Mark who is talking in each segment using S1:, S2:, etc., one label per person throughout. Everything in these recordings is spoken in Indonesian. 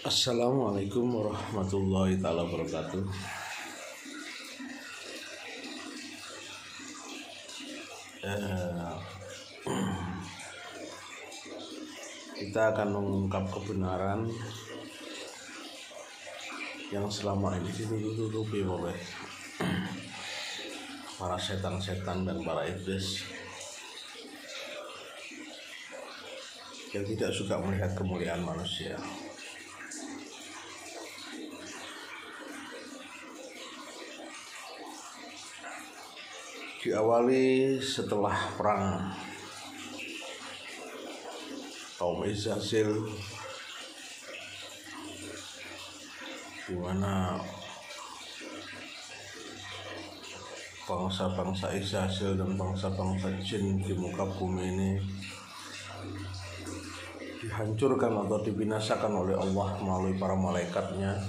S1: Assalamualaikum warahmatullahi taala wabarakatuh. Kita akan mengungkap kebenaran yang selama ini ditutupi oleh para setan-setan dan para iblis yang tidak suka melihat kemuliaan manusia. Diawali setelah perang kaum Izazil, di mana bangsa-bangsa Izazil dan bangsa-bangsa jin di muka bumi ini dihancurkan atau dibinasakan oleh Allah melalui para malaikatnya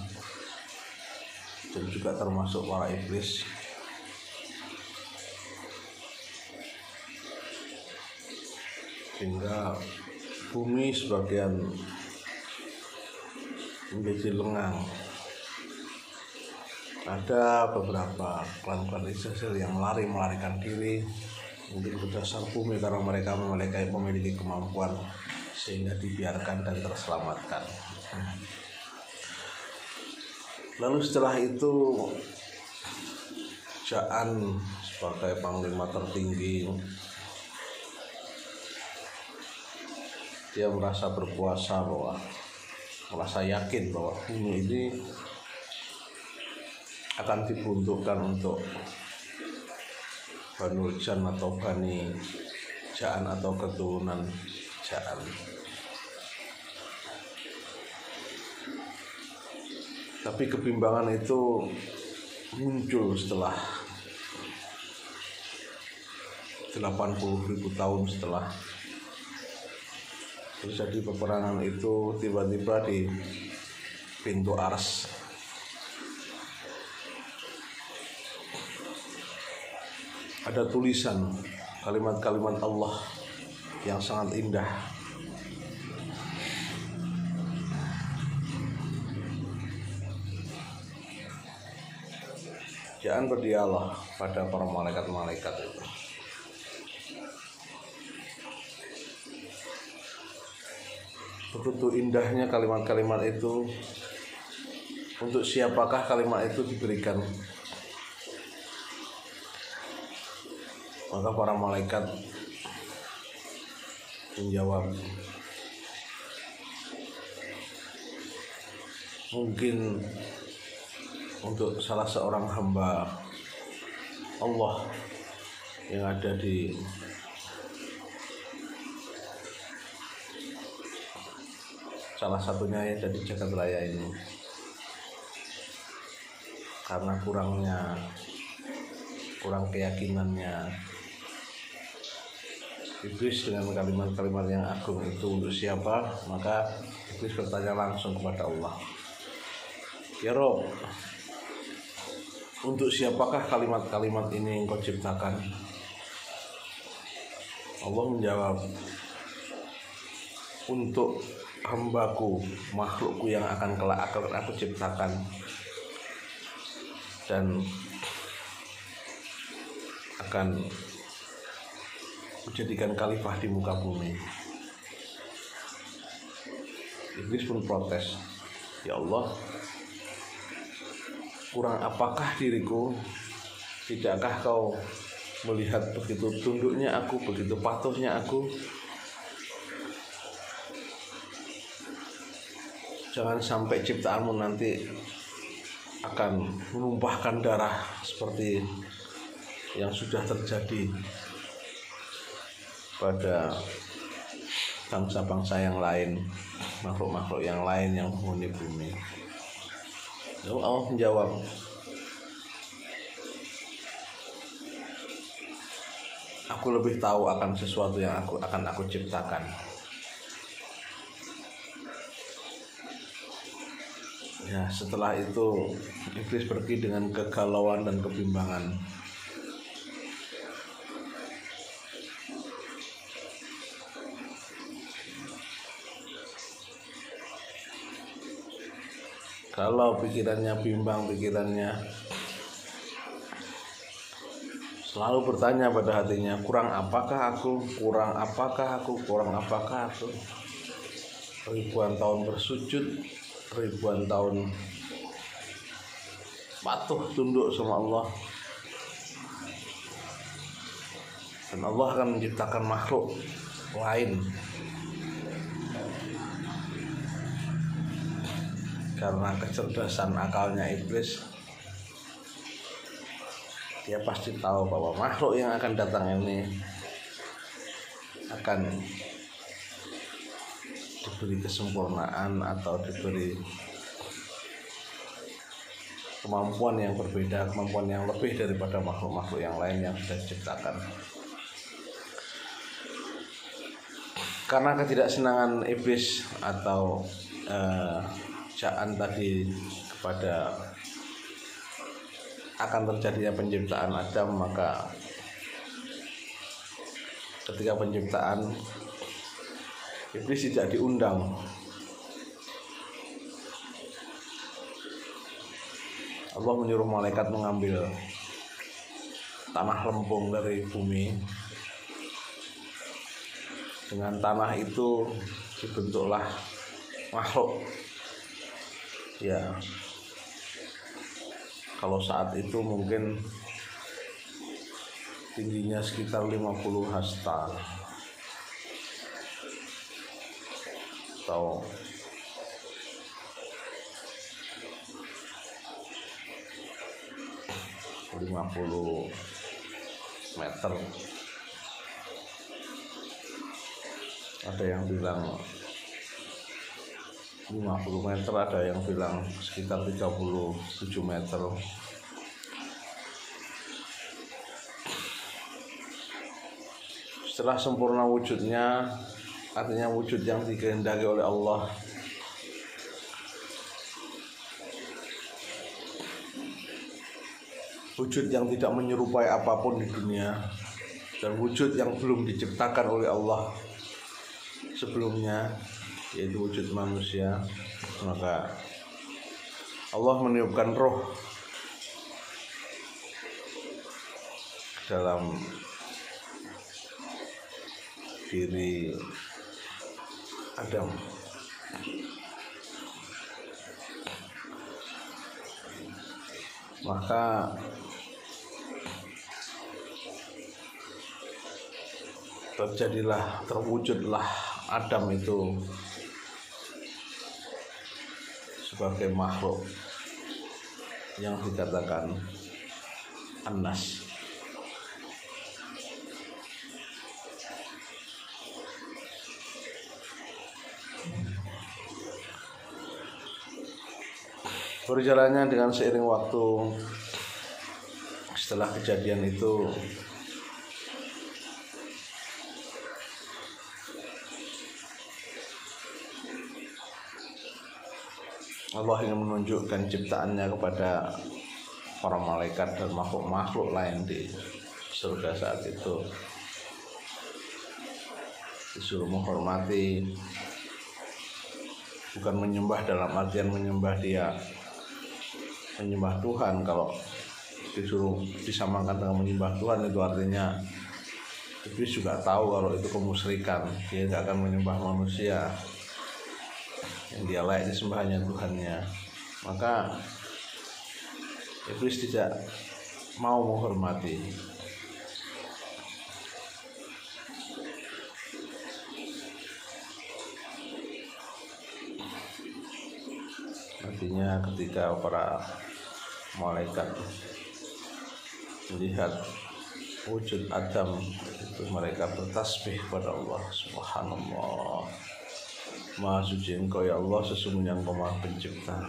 S1: dan juga termasuk para iblis. Sehingga bumi sebagian menjadi lengang. Ada beberapa klan-klan Izazil yang melarikan diri mungkin ke dasar bumi karena mereka memiliki kemampuan sehingga dibiarkan dan terselamatkan. Lalu setelah itu Jaan sebagai panglima tertinggi, dia merasa berkuasa, merasa yakin bahwa bumi ini akan diperuntukkan untuk Banu Jan atau Bani Jaan atau keturunan Jaan. Tapi kebimbangan itu muncul setelah 80.000 tahun setelah terjadi peperangan itu. Tiba-tiba di pintu Ars ada tulisan kalimat-kalimat Allah yang sangat indah. Jangan berdialog pada para malaikat-malaikat itu. Begitu indahnya kalimat-kalimat itu. Untuk siapakah kalimat itu diberikan? Maka para malaikat menjawab, mungkin untuk salah seorang hamba Allah yang ada di salah satunya yang ada di jagat raya ini, karena kurang keyakinannya iblis dengan kalimat-kalimat yang agung itu untuk siapa, maka iblis bertanya langsung kepada Allah, ya Rob, untuk siapakah kalimat-kalimat ini yang kau ciptakan? Allah menjawab, untuk hambaku, makhlukku yang akan kelak aku ciptakan dan akan menjadikan khalifah di muka bumi. Iblis pun protes, ya Allah, kurang apakah diriku? Tidakkah kau melihat begitu tunduknya aku, begitu patuhnya aku? Jangan sampai ciptaanmu nanti akan menumpahkan darah seperti yang sudah terjadi pada bangsa-bangsa yang lain, makhluk-makhluk yang lain yang menghuni bumi. Lalu Allah menjawab, aku lebih tahu akan sesuatu yang akan aku ciptakan. Ya, setelah itu iblis pergi dengan kegalauan dan kebimbangan. Kalau pikirannya bimbang, pikirannya selalu bertanya pada hatinya, kurang apakah aku, kurang apakah aku, kurang apakah aku. Ribuan tahun bersujud, ribuan tahun patuh tunduk sama Allah, dan Allah akan menciptakan makhluk lain. Karena kecerdasan akalnya iblis, dia pasti tahu bahwa makhluk yang akan datang ini akan diberi kesempurnaan atau diberi kemampuan yang berbeda, kemampuan yang lebih daripada makhluk-makhluk yang lain yang sudah diciptakan. Karena ketidaksenangan iblis atau jaan tadi kepada akan terjadinya penciptaan Adam, maka ketika penciptaan iblis tidak diundang. Allah menyuruh malaikat mengambil tanah lempung dari bumi. Dengan tanah itu dibentuklah makhluk. Ya, kalau saat itu mungkin tingginya sekitar 50 hasta atau (50 meter). Ada yang bilang 50 meter, ada yang bilang sekitar 37 meter. Setelah sempurna wujudnya, artinya wujud yang dikehendaki oleh Allah, wujud yang tidak menyerupai apapun di dunia, dan wujud yang belum diciptakan oleh Allah sebelumnya, yaitu wujud manusia. Maka Allah meniupkan roh dalam diri Adam. Maka terwujudlah Adam itu sebagai makhluk yang dikatakan An-Nas. Berjalannya dengan seiring waktu, setelah kejadian itu Allah ingin menunjukkan ciptaannya kepada para malaikat dan makhluk-makhluk lain di surga saat itu. Disuruh menghormati, bukan menyembah dalam artian menyembah dia, menyembah Tuhan. Kalau disuruh disamakan dengan menyembah Tuhan, itu artinya iblis juga tahu kalau itu kemusyrikan. Dia tidak akan menyembah manusia yang dia layak disembah hanya Tuhannya. Maka iblis tidak mau menghormati. Artinya ketika para malaikat melihat wujud Adam itu, mereka bertasbih kepada Allah. Subhanallah, Maha suci Engkau ya Allah, sesungguhnya Engkau Maha Pencipta.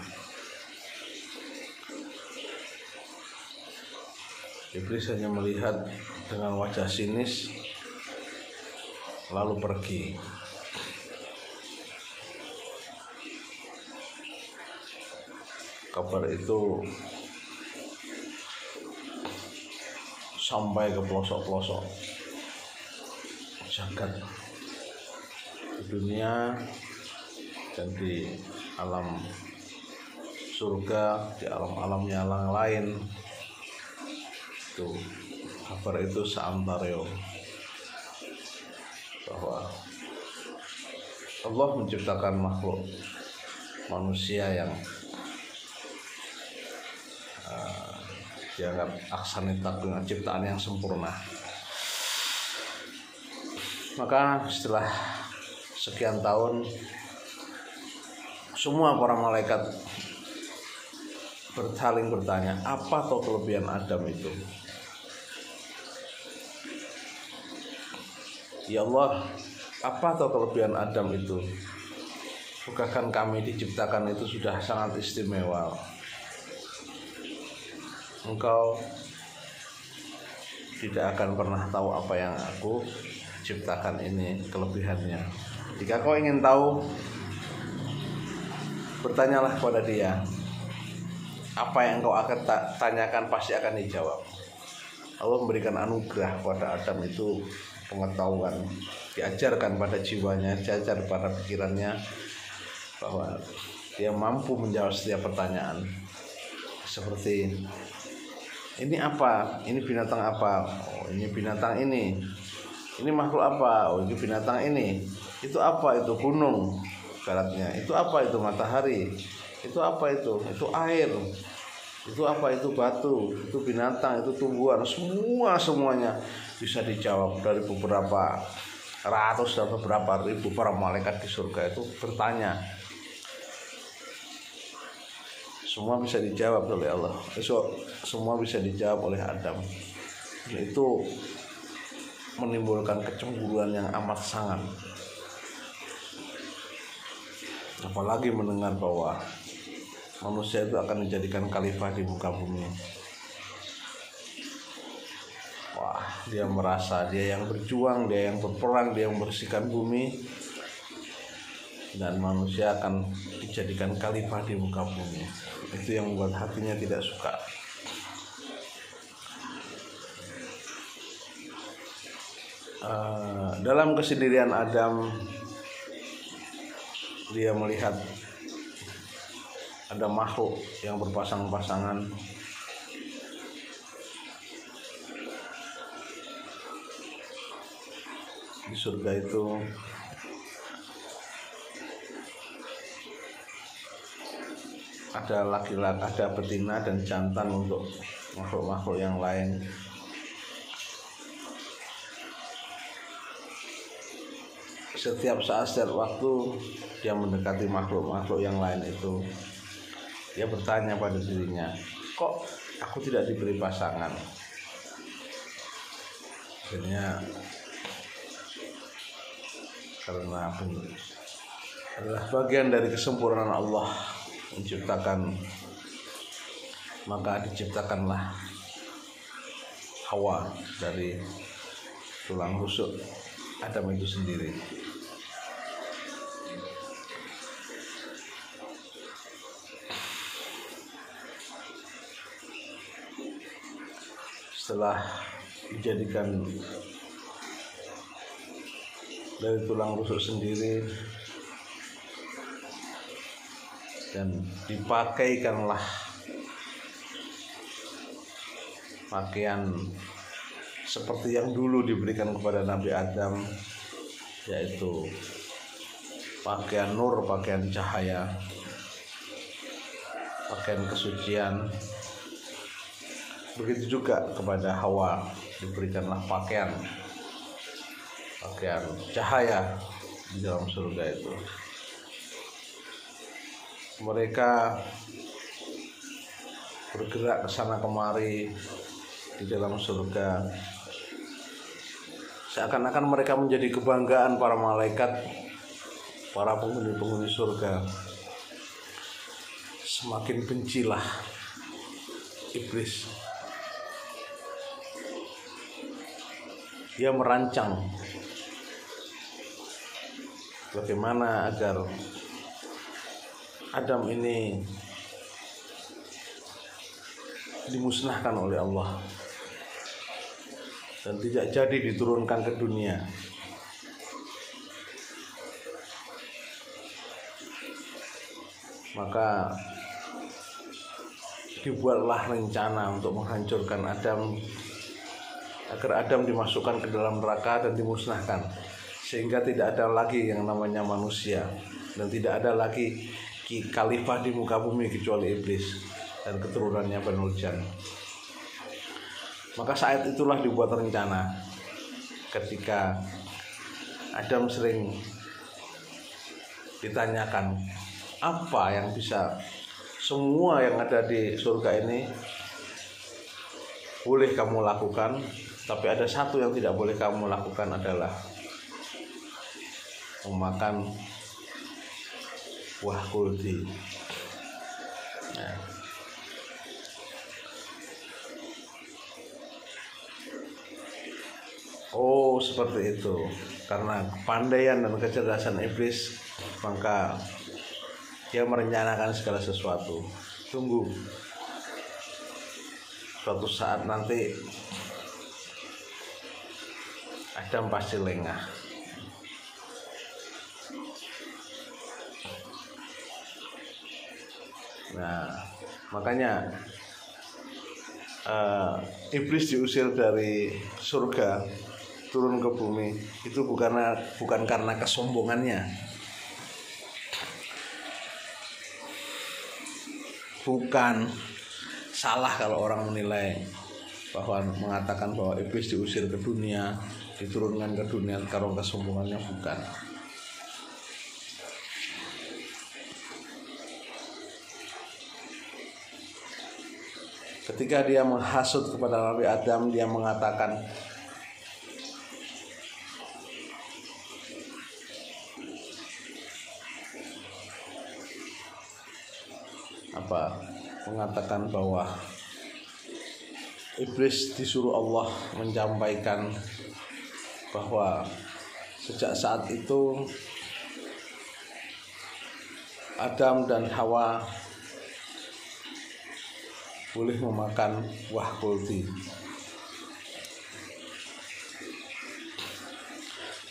S1: Iblis hanya melihat dengan wajah sinis lalu pergi. Kabar itu sampai ke pelosok-pelosok jagat di dunia dan di alam surga, di alam-alam yang lain. Itu kabar itu seantaryo bahwa Allah menciptakan makhluk manusia yang dianggap aksani takdir, ciptaan yang sempurna. Maka setelah sekian tahun, semua para malaikat saling bertanya, apa toh kelebihan Adam itu? Ya Allah, apa toh kelebihan Adam itu? Bukankah kami diciptakan itu sudah sangat istimewa? Engkau tidak akan pernah tahu apa yang aku ciptakan ini kelebihannya. Jika kau ingin tahu, bertanyalah kepada dia. Apa yang kau akan tanyakan pasti akan dijawab. Allah memberikan anugerah kepada Adam itu pengetahuan, diajarkan pada jiwanya, diajar pada pikirannya bahwa dia mampu menjawab setiap pertanyaan. Seperti ini apa? Ini binatang apa? Oh, ini binatang ini. Ini makhluk apa? Oh, ini binatang ini. Itu apa? Itu gunung baratnya. Itu apa? Itu matahari. Itu apa itu? Itu air. Itu apa? Itu batu. Itu binatang. Itu tumbuhan. Semuanya bisa dijawab dari beberapa ratus dan beberapa ribu para malaikat di surga itu bertanya. Semua bisa dijawab oleh Allah. Semua bisa dijawab oleh Adam. Itu menimbulkan kecemburuan yang amat sangat. Apalagi mendengar bahwa manusia itu akan dijadikan khalifah di muka bumi. Wah, dia merasa dia yang berjuang, dia yang berperang, dia yang membersihkan bumi, dan manusia akan dijadikan khalifah di muka bumi. Itu yang membuat hatinya tidak suka. Dalam kesendirian Adam, dia melihat ada makhluk yang berpasang-pasangan. Di surga itu ada laki-laki, ada betina dan jantan untuk makhluk-makhluk yang lain. Setiap saat, setiap waktu dia mendekati makhluk-makhluk yang lain itu, dia bertanya pada dirinya, kok aku tidak diberi pasangan? Akhirnya karena adalah bagian dari kesempurnaan Allah menciptakan, maka diciptakanlah Hawa dari tulang rusuk Adam itu sendiri. Setelah dijadikan dari tulang rusuk sendiri dan dipakaikanlah pakaian seperti yang dulu diberikan kepada Nabi Adam, yaitu pakaian nur, pakaian cahaya, pakaian kesucian. Begitu juga kepada Hawa diberikanlah pakaian cahaya di dalam surga itu. Mereka bergerak ke sana kemari di dalam surga, seakan-akan mereka menjadi kebanggaan para malaikat, para penghuni surga. Semakin bencilah iblis. Dia merancang bagaimana agar Adam ini dimusnahkan oleh Allah dan tidak jadi diturunkan ke dunia. Maka dibuatlah rencana untuk menghancurkan Adam, agar Adam dimasukkan ke dalam neraka dan dimusnahkan, sehingga tidak ada lagi yang namanya manusia dan tidak ada lagi khalifah di muka bumi kecuali iblis dan keturunannya Banu Jan. Maka saat itulah dibuat rencana, ketika Adam sering ditanyakan, apa yang bisa, semua yang ada di surga ini boleh kamu lakukan, tapi ada satu yang tidak boleh kamu lakukan, adalah memakan buah kuldi. Nah, oh seperti itu. Karena kepandaian dan kecerdasan iblis, maka dia merencanakan segala sesuatu. Tunggu, suatu saat nanti Adam pasti lengah. Nah, makanya iblis diusir dari surga turun ke bumi itu bukan karena kesombongannya, bukan salah kalau orang menilai bahwa mengatakan bahwa iblis diusir ke dunia, diturunkan ke dunia karena kesombongannya, bukan. Ketika dia menghasut kepada Nabi Adam, dia mengatakan, mengatakan bahwa iblis disuruh Allah menyampaikan bahwa sejak saat itu Adam dan Hawa boleh memakan buah kuldi.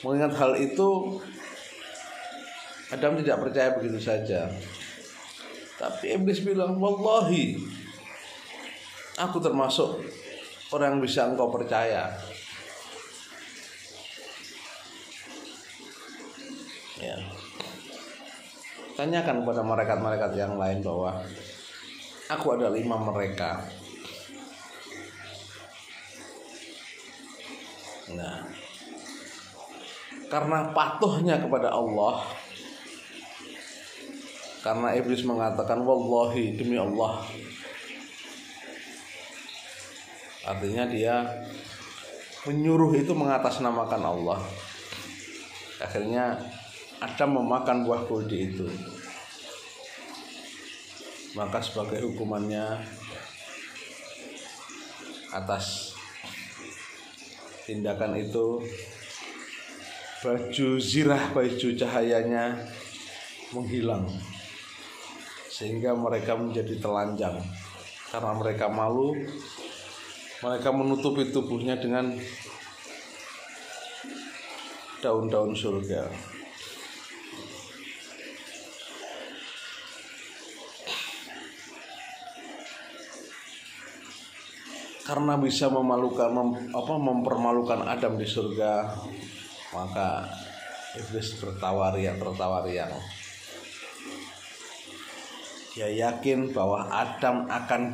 S1: Mengingat hal itu, Adam tidak percaya begitu saja. Tapi iblis bilang, wallahi, aku termasuk orang yang bisa engkau percaya. Ya. Tanyakan kepada malaikat-malaikat yang lain bahwa aku adalah imam mereka. Nah, karena patuhnya kepada Allah, karena iblis mengatakan wallahi, demi Allah, artinya dia menyuruh itu mengatasnamakan Allah. Akhirnya Adam memakan buah kuldi itu. Maka sebagai hukumannya atas tindakan itu, baju zirah, baju cahayanya menghilang, sehingga mereka menjadi telanjang. Karena mereka malu, mereka menutupi tubuhnya dengan daun-daun surga. Karena bisa mempermalukan Adam di surga, maka iblis tertawa riang. Dia yakin bahwa Adam akan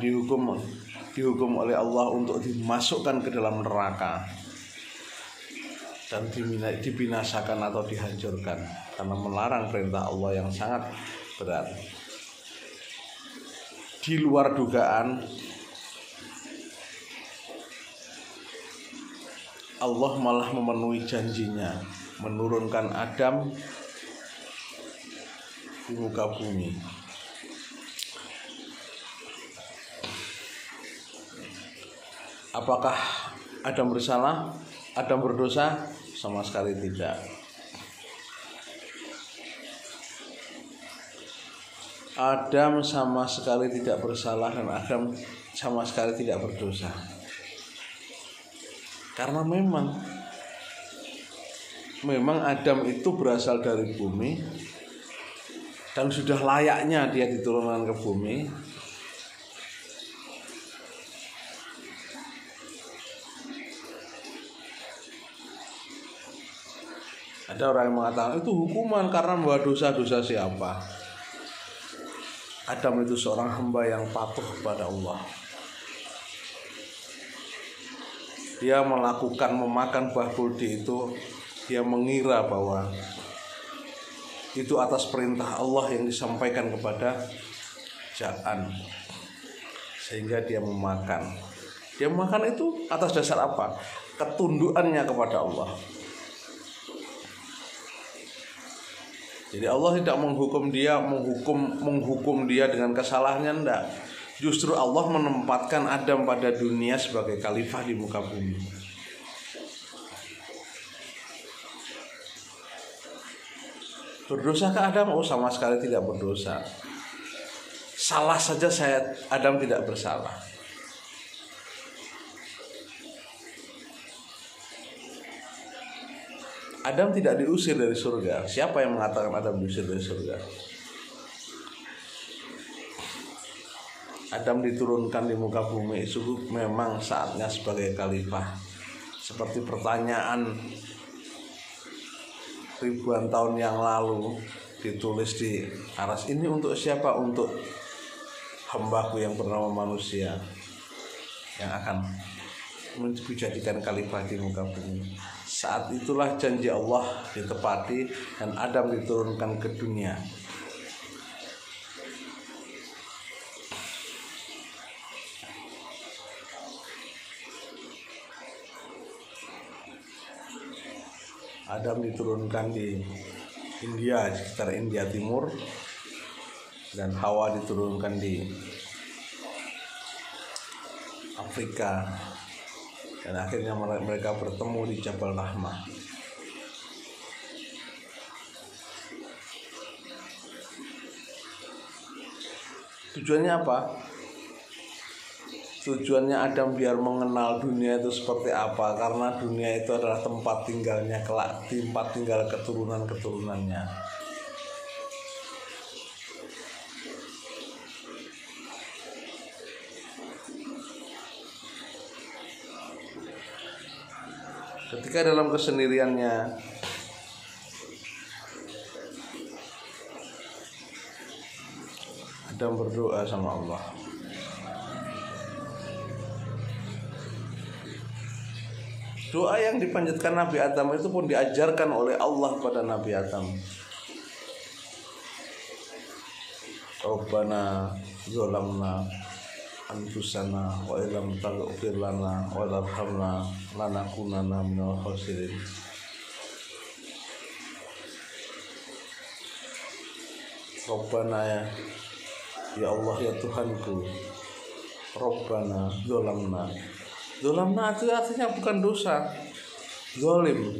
S1: dihukum oleh Allah untuk dimasukkan ke dalam neraka dan dibinasakan atau dihancurkan karena melarang perintah Allah yang sangat berat. Di luar dugaan, Allah malah memenuhi janjinya, menurunkan Adam di muka bumi. Apakah Adam bersalah? Adam berdosa? Sama sekali tidak. Adam sama sekali tidak bersalah dan Adam sama sekali tidak berdosa. Karena memang Adam itu berasal dari bumi dan sudah layaknya dia diturunkan ke bumi. Ada orang yang mengatakan itu hukuman karena membawa dosa-dosa siapa? Adam itu seorang hamba yang patuh kepada Allah. Dia melakukan memakan buah kuldi itu, dia mengira bahwa itu atas perintah Allah yang disampaikan kepada Jaan, sehingga dia memakan. Dia memakan itu atas dasar apa? Ketundukannya kepada Allah. Jadi Allah tidak menghukum dia dengan kesalahannya, enggak. Justru Allah menempatkan Adam pada dunia sebagai khalifah di muka bumi. Berdosakah Adam? Oh, sama sekali tidak berdosa. Salah saja Adam tidak bersalah. Adam tidak diusir dari surga. Siapa yang mengatakan Adam diusir dari surga? Adam diturunkan di muka bumi itu memang saatnya sebagai khalifah. Seperti pertanyaan ribuan tahun yang lalu ditulis di aras, ini untuk siapa? Untuk hambaku yang bernama manusia yang akan dijadikan khalifah di muka bumi. Saat itulah janji Allah ditepati dan Adam diturunkan ke dunia. Adam diturunkan di India, sekitar India Timur, dan Hawa diturunkan di Afrika. Dan akhirnya mereka bertemu di Jabal Rahmah. Tujuannya apa? Tujuannya Adam biar mengenal dunia itu seperti apa. Karena dunia itu adalah tempat tinggalnya kelak, tempat tinggal keturunan-keturunannya. Ketika dalam kesendiriannya Adam berdoa sama Allah. Doa yang dipanjatkan Nabi Adam itu pun diajarkan oleh Allah kepada Nabi Adam. Rabbana zalamna anfusana wa illam taghfir lana wa tarhamna lanakunanna minal khasirin. Rabbana, ya Allah ya Tuhanku. Rabbana zalamna. Zalamna itu artinya bukan dosa. Zalim,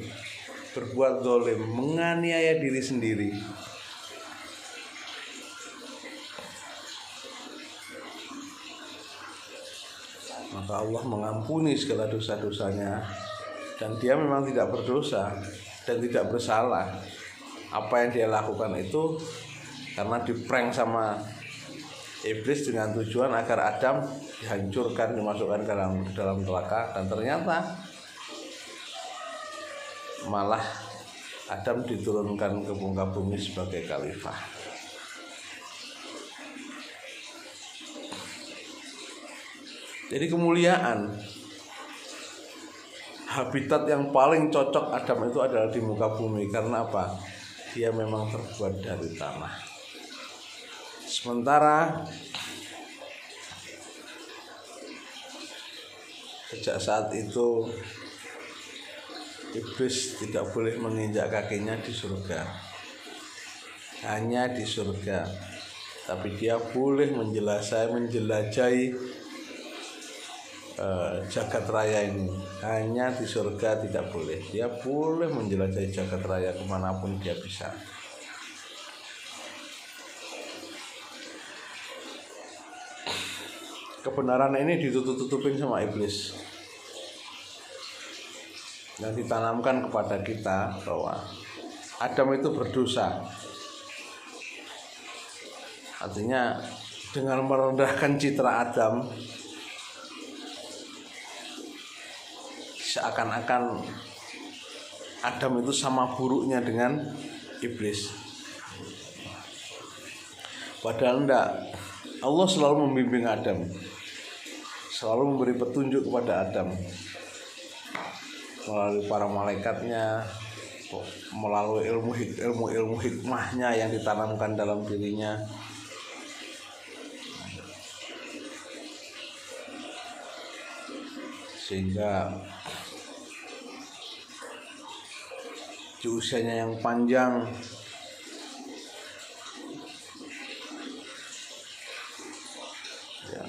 S1: berbuat zalim, menganiaya diri sendiri. Maka Allah mengampuni segala dosa-dosanya, dan dia memang tidak berdosa dan tidak bersalah. Apa yang dia lakukan itu karena diprank sama iblis dengan tujuan agar Adam dihancurkan, dimasukkan ke dalam neraka, dan ternyata malah Adam diturunkan ke muka bumi sebagai khalifah. Jadi kemuliaan, habitat yang paling cocok Adam itu adalah di muka bumi. Karena apa? Dia memang terbuat dari tanah. Sementara sejak saat itu iblis tidak boleh menginjak kakinya di surga, hanya di surga. Tapi dia boleh menjelajahi jagat raya ini, hanya di surga tidak boleh. Dia boleh menjelajahi jagat raya kemanapun dia bisa. Kebenaran ini ditutup-tutupin sama iblis dan ditanamkan kepada kita bahwa Adam itu berdosa. Artinya dengan merendahkan citra Adam, seakan-akan Adam itu sama buruknya dengan iblis. Padahal enggak. Allah selalu membimbing Adam, selalu memberi petunjuk kepada Adam melalui para malaikatnya, melalui ilmu hikmahnya yang ditanamkan dalam dirinya. Sehingga di usianya yang panjang ya,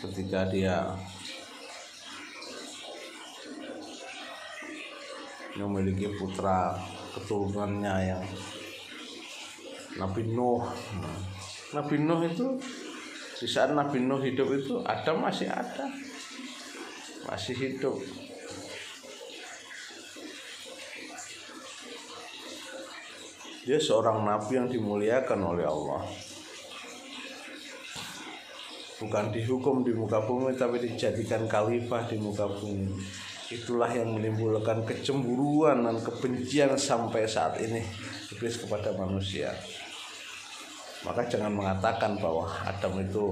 S1: ketika dia memiliki putra keturunannya yang Nabi Nuh. Nabi Nuh itu di saat Nabi Nuh hidup itu Adam masih ada, masih hidup. Dia seorang nabi yang dimuliakan oleh Allah. Bukan dihukum di muka bumi, tapi dijadikan khalifah di muka bumi. Itulah yang menimbulkan kecemburuan dan kebencian sampai saat ini iblis kepada manusia. Maka jangan mengatakan bahwa Adam itu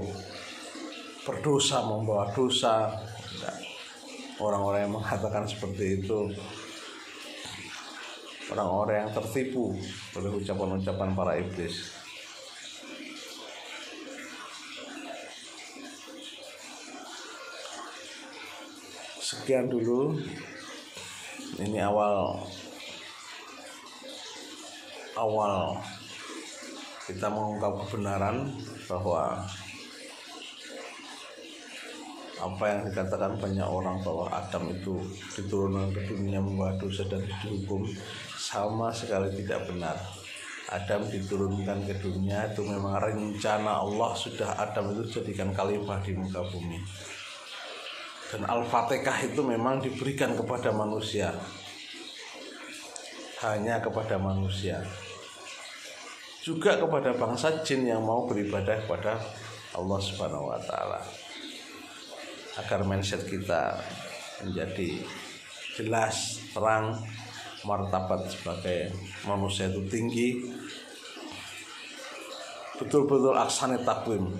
S1: berdosa, membawa dosa. Orang-orang yang mengatakan seperti itu orang-orang yang tertipu oleh ucapan-ucapan para iblis. Sekian dulu, ini awal kita mengungkap kebenaran bahwa apa yang dikatakan banyak orang bahwa Adam itu diturunkan ke dunia membawa dosa dan dihukum, sama sekali tidak benar. Adam diturunkan ke dunia itu memang rencana Allah, sudah Adam itu jadikan khalifah di muka bumi. Dan Al-Fatihah itu memang diberikan kepada manusia, hanya kepada manusia, juga kepada bangsa jin yang mau beribadah kepada Allah Subhanahu wa Ta'ala, agar mindset kita menjadi jelas, terang, martabat sebagai manusia itu tinggi, betul-betul aksane takwim.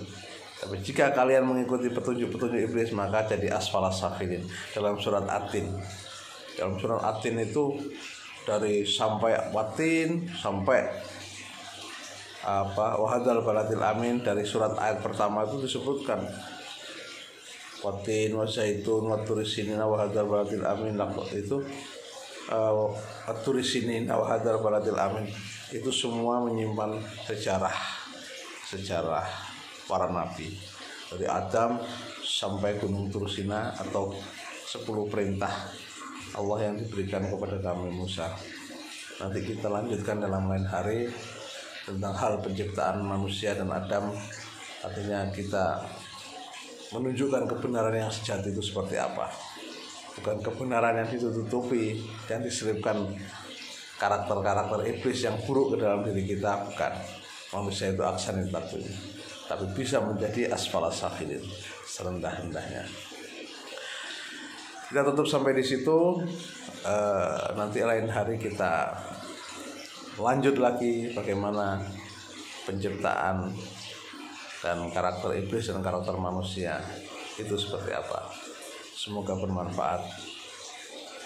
S1: Tapi jika kalian mengikuti petunjuk-petunjuk iblis, maka jadi asfalas safilin. Dalam surat At-Tin, itu dari sampai watin sampai wahadzal baladil amin, dari surat ayat pertama itu disebutkan watin wazaitun waturisinin wahadzal baladil amin, itu waturisinin wahadzal baladil amin, itu semua menyimpan sejarah para nabi dari Adam sampai Gunung Tursina, atau 10 perintah Allah yang diberikan kepada kami Musa. Nanti kita lanjutkan dalam lain hari tentang hal penciptaan manusia dan Adam. Artinya kita menunjukkan kebenaran yang sejati itu seperti apa, bukan kebenaran yang ditutupi dan diselipkan karakter-karakter iblis yang buruk ke dalam diri kita. Bukan, manusia itu aksan takwim, tapi bisa menjadi asfalas safilin, serendah-rendahnya. Kita tutup sampai di situ. Nanti lain hari kita lanjut lagi bagaimana penciptaan dan karakter iblis dan karakter manusia itu seperti apa. Semoga bermanfaat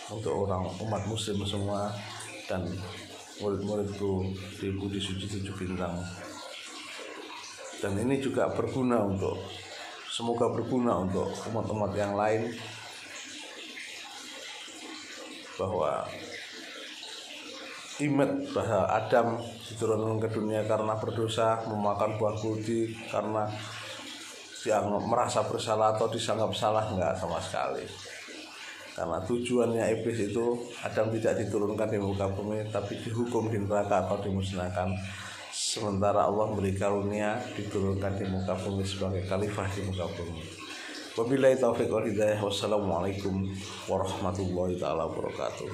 S1: untuk umat muslim semua dan murid-muridku di Budi Suci 7 Bintang. Dan ini juga semoga berguna untuk umat-umat yang lain, bahwa ingat bahwa Adam diturunkan ke dunia karena berdosa, memakan buah kuldi karena dianggap merasa bersalah atau disanggap salah, enggak sama sekali. Karena tujuannya iblis itu Adam tidak diturunkan di muka bumi, tapi dihukum di neraka atau dimusnahkan. Sementara Allah beri karunia diturunkan di muka bumi sebagai khalifah di muka bumi. Wabillahi taufiq wal hidayah. Wassalamualaikum warahmatullahi taala wabarakatuh.